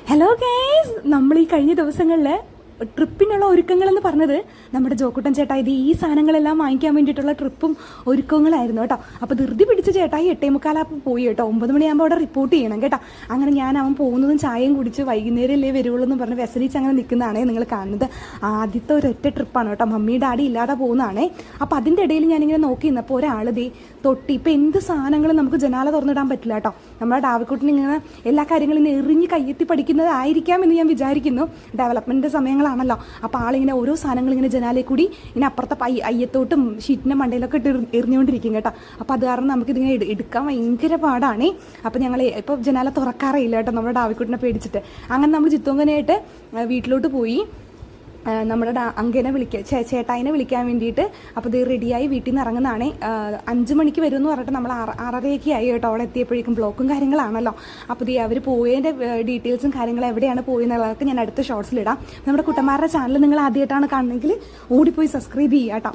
Hello guys, നമ്മൾ ഈ കഴിഞ്ഞ ദിവസങ്ങളിൽ ട്രിപ്പിനുള്ള ഒരുക്കങ്ങളെന്ന് പറഞ്ഞത് നമ്മുടെ ജോക്കുട്ടൻ ചേട്ടായി ഈ സാധനങ്ങളെല്ലാം വാങ്ങിക്കാൻ വേണ്ടിയിട്ടുള്ള ട്രിപ്പും ഒരുക്കങ്ങളായിരുന്നു കേട്ടോ. അപ്പോൾ ധൃതി പിടിച്ച് ചേട്ടായി 8:45 പോയി കേട്ടോ. 9 മണിയാകുമ്പോൾ അവിടെ റിപ്പോർട്ട് ചെയ്യണം കേട്ടോ. അങ്ങനെ ഞാൻ അവൻ പോകുന്നതും ചായയും കുടിച്ച് വൈകുന്നേരമല്ലേ വരുള്ളൂ എന്ന് പറഞ്ഞ് വെസലിച്ച് അങ്ങനെ നിൽക്കുന്നതാണേ നിങ്ങൾ കാണുന്നത്. ആദ്യത്തെ ഒരൊറ്റ ട്രിപ്പാണ് കേട്ടോ, മമ്മി ഡാഡി ഇല്ലാതെ പോകുന്നതാണേ. അപ്പോൾ അതിൻ്റെ ഇടയിൽ ഞാനിങ്ങനെ നോക്കി നിന്നപ്പോൾ ഒരാൾ തൊട്ടി ഇപ്പം എന്ത് സാധനങ്ങളും നമുക്ക് ജനാല തുറന്നിടാൻ പറ്റില്ല കേട്ടോ. നമ്മുടെ ഡാവിക്കുട്ടിന് ഇങ്ങനെ എല്ലാ കാര്യങ്ങളും എറിഞ്ഞ് കയ്യെത്തി പഠിക്കുന്നതായിരിക്കാം എന്ന് ഞാൻ വിചാരിക്കുന്നു. ഡെവലപ്മെൻറ്റ് സമയങ്ങളാണല്ലോ. അപ്പോൾ ആളിങ്ങനെ ഓരോ സാധനങ്ങൾ ഇങ്ങനെ ജനാലയിൽ കൂടി ഇങ്ങനെ അപ്പുറത്തെ അയ്യത്തോട്ടും ഷീറ്റിൻ്റെ മണ്ടയിലൊക്കെ ഇട്ട് എറിഞ്ഞുകൊണ്ടിരിക്കും കേട്ടോ. അപ്പോൾ അത് കാരണം നമുക്കിതിങ്ങനെ എടുക്കാൻ ഭയങ്കര പാടാണേ. അപ്പോൾ ഞങ്ങൾ ഇപ്പോൾ ജനാല തുറക്കാറില്ല കേട്ടോ, നമ്മുടെ ഡാവിക്കുട്ടിനെ പേടിച്ചിട്ട്. അങ്ങനെ നമ്മൾ ചിത്തോങ്കനായിട്ട് വീട്ടിലോട്ട് പോയി. നമ്മുടെ അങ്കനെ ചേട്ടായിനെ വിളിക്കാൻ വേണ്ടിയിട്ട്. അപ്പോൾ ഇത് റെഡിയായി വീട്ടിൽ നിന്ന് ഇറങ്ങുന്നതാണ്. 5 മണിക്ക് വരുമെന്ന് പറഞ്ഞിട്ട് നമ്മൾ 6:30 ആയി കേട്ടോ. അവിടെ എത്തിയപ്പോഴേക്കും ബ്ലോക്കും കാര്യങ്ങളാണല്ലോ. അപ്പോൾ അവർ പോയതിൻ്റെ ഡീറ്റെയിൽസും കാര്യങ്ങളും എവിടെയാണ് പോയെന്നുള്ളതൊക്കെ ഞാൻ അടുത്ത ഷോർട്സിലിടാം. നമ്മുടെ കുട്ടന്മാരുടെ ചാനൽ നിങ്ങൾ ആദ്യമായിട്ടാണ് കാണുന്നതെങ്കിൽ ഓടിപ്പോയി സബ്സ്ക്രൈബ് ചെയ്യുക കേട്ടോ.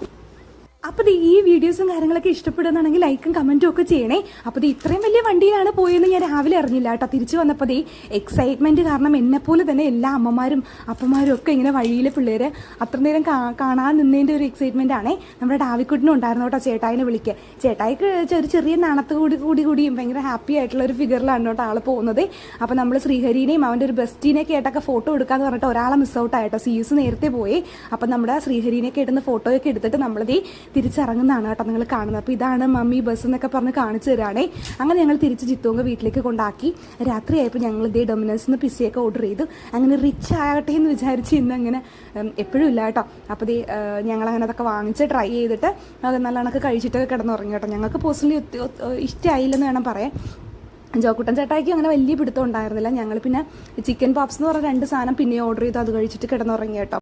അപ്പോൾ ഈ വീഡിയോസും കാര്യങ്ങളൊക്കെ ഇഷ്ടപ്പെടുകയാണെങ്കിൽ ലൈക്കും കമൻറ്റും ഒക്കെ ചെയ്യണേ. അപ്പോൾ ഇത്രയും വലിയ വണ്ടിയിലാണ് പോയെന്ന് ഞാൻ രാവിലെ അറിഞ്ഞില്ല കേട്ടോ. തിരിച്ചു വന്നപ്പോൾ എക്സൈറ്റ്മെൻറ്റ് കാരണം എന്നെപ്പോലെ തന്നെ എല്ലാ അമ്മമാരും അപ്പന്മാരും ഒക്കെ ഇങ്ങനെ വഴിയിലെ പിള്ളേർ അത്ര നേരം കാണാൻ നിന്നതിൻ്റെ ഒരു എക്സൈറ്റ്മെൻ്റ് ആണേ. നമ്മുടെ ഡാവിക്കുട്ടിനും ഉണ്ടായിരുന്നു കേട്ടോ ചേട്ടായിനെ വിളിക്കുക. ചേട്ടായിക്ക് ചെറിയ നാണത്ത് കൂടിയും ഭയങ്കര ഹാപ്പി ആയിട്ടുള്ള ഒരു ഫിഗറിലാണ് കേട്ടോ ആൾ പോകുന്നത്. അപ്പോൾ നമ്മൾ ശ്രീഹരിനെയും അവൻ്റെ ഒരു ബെസ്റ്റിനെയൊക്കെ ആയിട്ടൊക്കെ ഫോട്ടോ എടുക്കാമെന്ന് പറഞ്ഞിട്ട് ഒരാളെ മിസ് ഔട്ട് ആയിട്ടോ. സീസ് നേരത്തെ പോയി. അപ്പോൾ നമ്മുടെ ശ്രീഹരിനെയൊക്കെ ഇടുന്ന ഫോട്ടോയൊക്കെ എടുത്തിട്ട് നമ്മളിത് തിരിച്ചിറങ്ങുന്നതാണ് കേട്ടോ നിങ്ങൾ കാണുന്നത്. അപ്പോൾ ഇതാണ് മമ്മി ബസ് എന്നൊക്കെ പറഞ്ഞ് കാണിച്ചു തരാണേ. അങ്ങനെ ഞങ്ങൾ തിരിച്ച് ചിത്തോങ്ക വീട്ടിലേക്ക് കൊണ്ടാക്കി. രാത്രിയായപ്പോൾ ഞങ്ങൾ ഡൊമിനോസിൽ നിന്ന് പിസയൊക്കെ ഓർഡർ ചെയ്തു. അങ്ങനെ റിച്ച് ആകട്ടെ എന്ന് വിചാരിച്ച് ഇന്ന് അങ്ങനെ എപ്പോഴും ഇല്ല കേട്ടോ. അപ്പോൾ ഞങ്ങളങ്ങനെ അതൊക്കെ വാങ്ങിച്ച് ട്രൈ ചെയ്തിട്ട് നല്ലവണ്ണമൊക്കെ കഴിച്ചിട്ടൊക്കെ കിടന്നുറങ്ങി കേട്ടോ. ഞങ്ങൾക്ക് പേഴ്സണലി ഇഷ്ടമായില്ലെന്ന് വേണം പറയാൻ. ജോക്കുട്ടൻ ചേട്ടായിക്ക് അങ്ങനെ വലിയ പിടുത്തം ഉണ്ടായിരുന്നില്ല. ഞങ്ങൾ പിന്നെ ചിക്കൻ പോപ്സ് എന്ന് പറഞ്ഞ 2 സാധനം പിന്നെ ഓർഡർ ചെയ്തു. അത് കഴിച്ചിട്ട് കിടന്നുറങ്ങി കേട്ടോ.